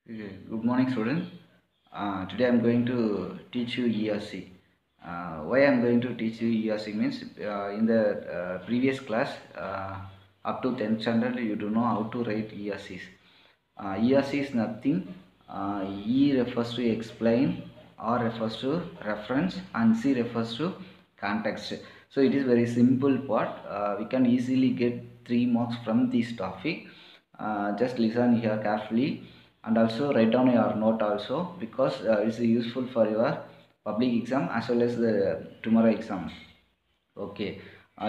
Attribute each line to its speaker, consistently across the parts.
Speaker 1: Okay, good morning, student. Today I'm going to teach you ERC. Why I'm going to teach you ERC means in the previous class up to 10th standard you do know how to write ERCs. ERC is nothing. E refers to explain, R refers to reference, and C refers to context. So it is very simple part. We can easily get 3 marks from this topic. Just listen here carefully and also write down your note also, because it's useful for your public exam as well as the tomorrow exam. Okay,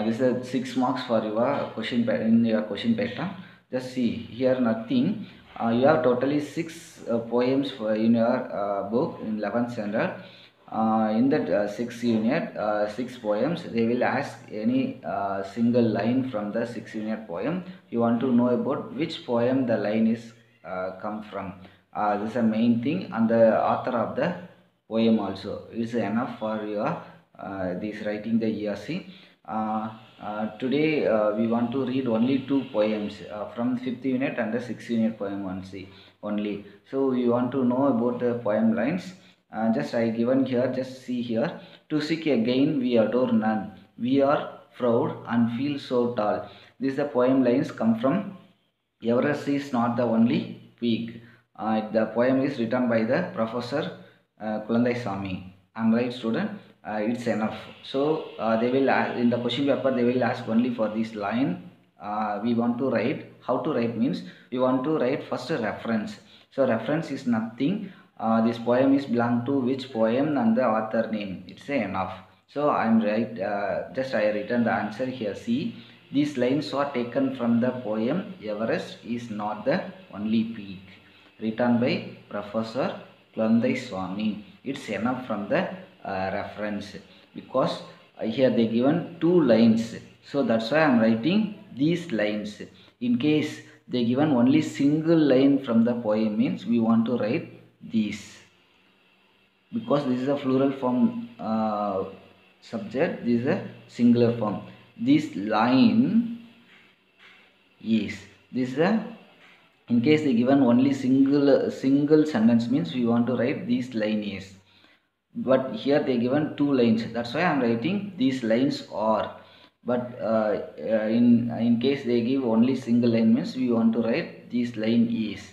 Speaker 1: this is 6 marks for your in your question pattern. Just see here nothing. You have totally 6 poems in your book in 11th standard. In that 6 unit, 6 poems, they will ask any single line from the 6 unit poem. You want to know about which poem the line is come from. This is the main thing, and the author of the poem also is enough for your this writing the ERC. Today we want to read only 2 poems from 5th unit and the 6th unit poem only. So we want to know about the poem lines. Just I given here, just see here. To seek a gain we adore none. We are proud and feel so tall. This the poem lines come from Everest is not the only peak. The poem is written by the Professor Kulandai Swami. I'm right, student. It's enough. So they will in the question paper they will ask only for this line. We want to write. How to write means we want to write first a reference. So reference is nothing. This poem is belong to which poem and the author name. It's enough. So I'm right. Just I written the answer here. See, these lines are taken from the poem Everest is not the only peak, written by Professor Kulandai Swami. It's enough from the reference, because here they given 2 lines. So that's why I'm writing these lines. In case they given only single line from the poem means we want to write these, because this is a plural form subject, this is a singular form. This line is, this is a, in case they given only single sentence means we want to write this line is, but here they given 2 lines, that's why I'm writing these lines are. But in case they give only single line means we want to write this line is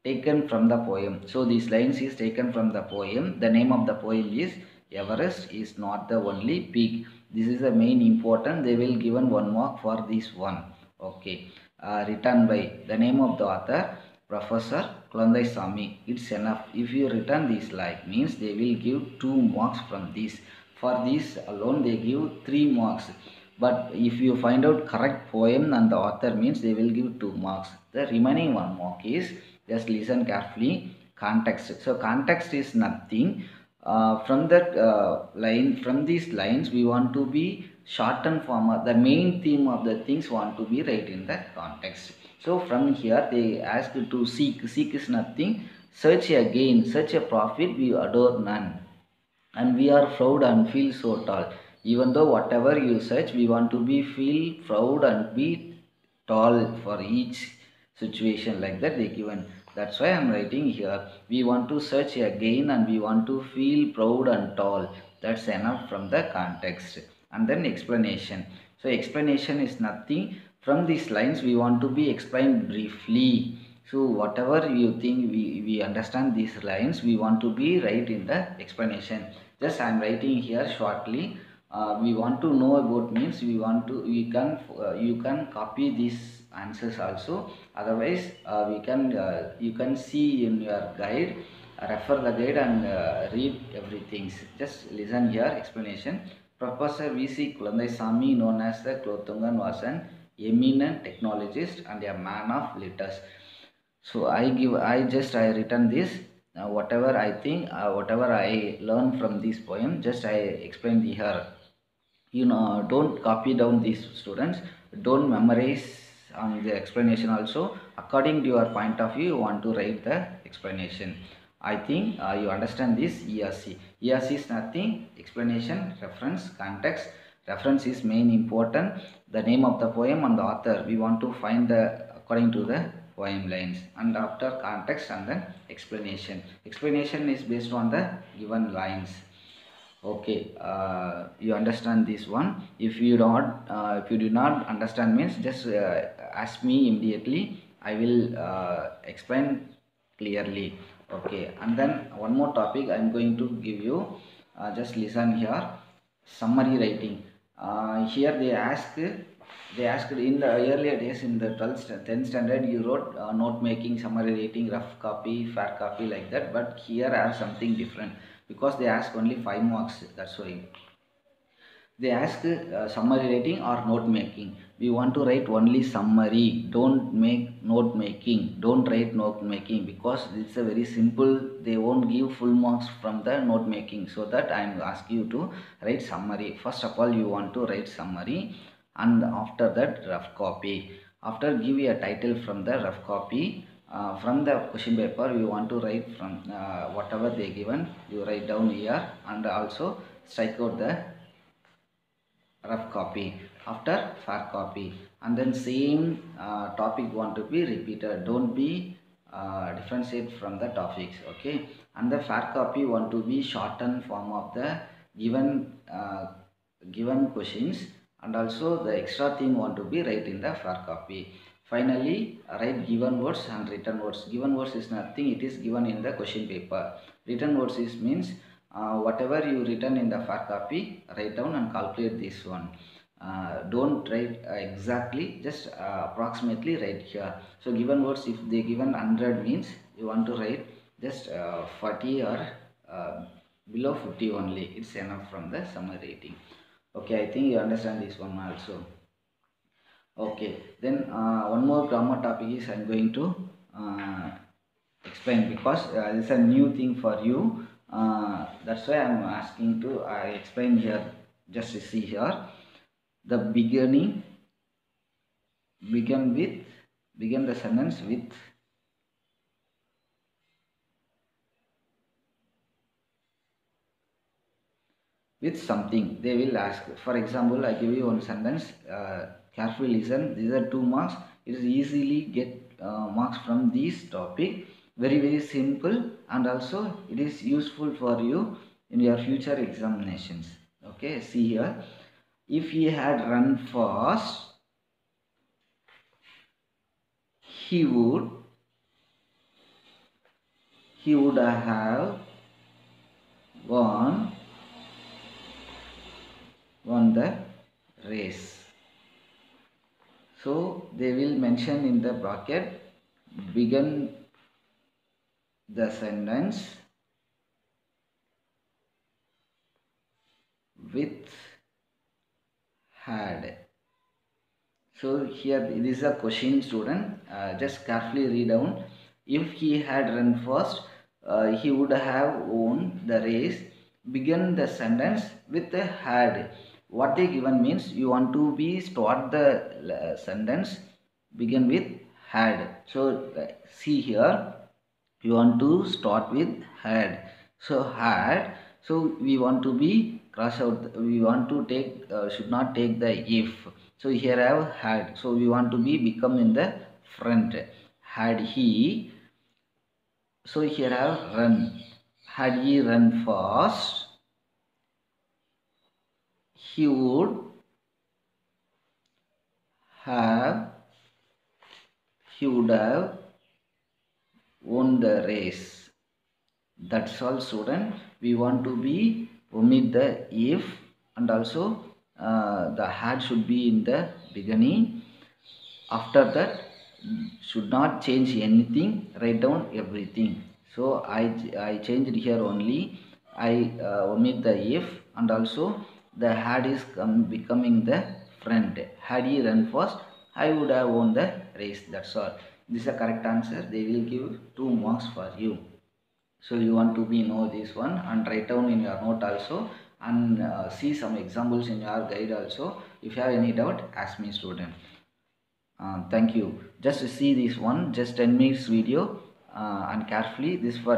Speaker 1: taken from the poem. So these lines is taken from the poem. The name of the poem is Everest is not the only peak. This is the main important. They will given 1 mark for this one. Okay, written by the name of the author Professor Kulandai Swami. It's enough. If you return this like means they will give 2 marks from this. For this alone they give 3 marks. But if you find out correct poem and the author means they will give 2 marks. The remaining 1 mark is, just listen carefully, context. So context is nothing. From that line, from these lines we want to be shortened form. The main theme of the things want to be right in the context. So from here they ask to seek. Seek is nothing. Search a gain, search a profit, we adore none. And we are proud and feel so tall. Even though whatever you search, we want to be feel proud and be tall for each situation, like that they given. That's why I'm writing here. We want to search again and we want to feel proud and tall. That's enough from the context. And then explanation. So explanation is nothing. From these lines we want to be explained briefly. So whatever you think we understand these lines, we want to be right in the explanation. Just I am writing here shortly. We want to know about means we want to, we can you can copy these answers also. Otherwise we can you can see in your guide, refer the guide and read everything. Just listen here explanation. Professor V.C. Kulandai Swami, known as the Klotungan, was an eminent technologist and a man of letters. So I written this, whatever I think, whatever I learn from this poem, just I explain here. You know, don't copy down these, students, don't memorize on the explanation also. According to your point of view you want to write the explanation. I think you understand this. ERC is nothing. Explanation, reference, context. Reference is main important. The name of the poem and the author we want to find the according to the poem lines, and after context and then explanation. Explanation is based on the given lines. Okay, you understand this one. If you do not understand means just ask me immediately. I will explain clearly. Okay, and then one more topic I am going to give you. Just listen here. Summary writing. Here they asked in the earlier days in the 10th standard you wrote note making, summary writing, rough copy, fair copy, like that. But here I have something different because they ask only 5 marks. That's why they ask summary writing or note making. We want to write only summary. Don't make note making. Don't write note making because it's a very simple. They won't give full marks from the note making. So that I am asking you to write summary. First of all, you want to write summary, and after that rough copy. After, give a title from the rough copy. From the question paper you want to write from whatever they given, you write down here, and also strike out the rough copy. After, fair copy, and then same topic want to be repeated. Don't be differentiate from the topics. Okay, and the fair copy want to be shortened form of the given questions, and also the extra thing want to be write in the fair copy. Finally, write given words and written words. Given words is nothing, it is given in the question paper. Written words is means whatever you written in the fair copy, write down and calculate this one. Don't write exactly, just approximately write here. So given words, if they given 100 means you want to write just 40 or below 50 only. It's enough from the summary rating. Okay, I think you understand this one also. Okay, then one more grammar topic is I'm going to explain because it's a new thing for you. That's why I'm asking to explain here. Just see here. The beginning, begin the sentence with something. They will ask. For example, I give you one sentence. Carefully listen. These are 2 marks. It is easily get marks from this topic. Very simple, and also it is useful for you in your future examinations. Okay, see here. If he had run fast, he would have won the race. So they will mention in the bracket, begin the sentence with had. So here it is a question, student. Just carefully read down. If he had run fast, he would have won the race. Begin the sentence with the had. What they given means you want to be start the sentence begin with had. So see here, you want to start with had. So had. So we want to be cross out. We want to take should not take the if. So here I have had. So we want to be become in the front. Had he. So here I have run. Had he run fast, he would have won the race. That's all, student. We want to be omit the if, and also the had should be in the beginning. After that, should not change anything, write down everything. So I changed here only. I omit the if, and also the had is becoming the front. Had he run fast, I would have won the race. That's all. This is a correct answer. They will give 2 marks for you. So you want to be know this one and write down in your note also, and see some examples in your guide also. If you have any doubt, ask me, student. Thank you. Just see this one, just 10 minutes video, and carefully. This for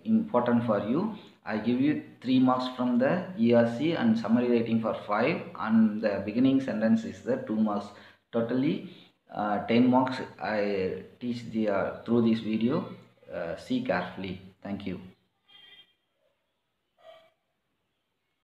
Speaker 1: important for you. I give you 3 marks from the ERC and summary writing for 5, and the beginning sentence is the 2 marks. Totally 10 marks I teach the through this video. See carefully. Thank you.